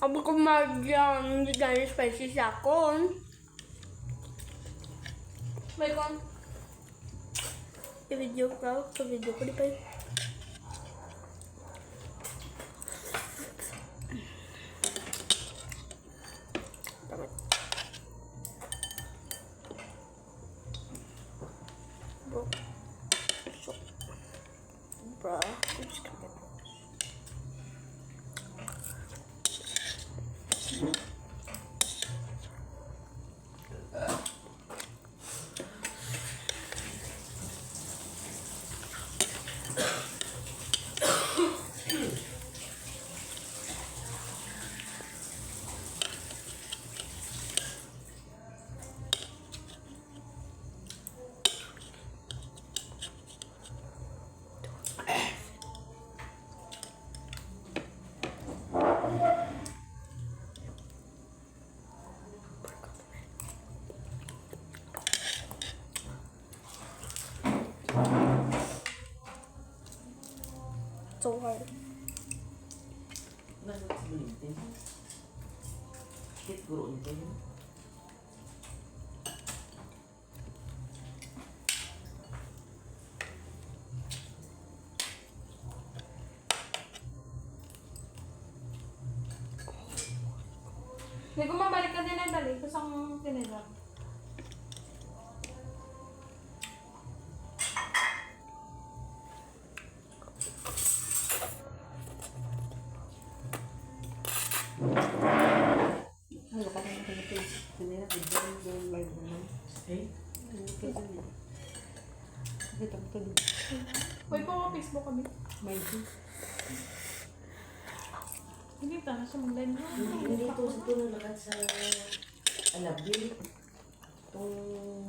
Abo ko hindi ganyan spicy siya kon. May kon. I-video ko di pa yun. Tamad. Bro. So. Bro. Just gonna get so hard. Nasa sulitin. Hit guru nito yun. Hindi ko mabalik ka din ay dali. Kusang tinilap. Ano ka naman ito? Kanina ko doon live naman. Eh? Kita mo ito. Uy, pa Facebook kami. May ito. Hindi ta na siya mag-live na. Hindi ito sa tunod lakat sa alabili. Itong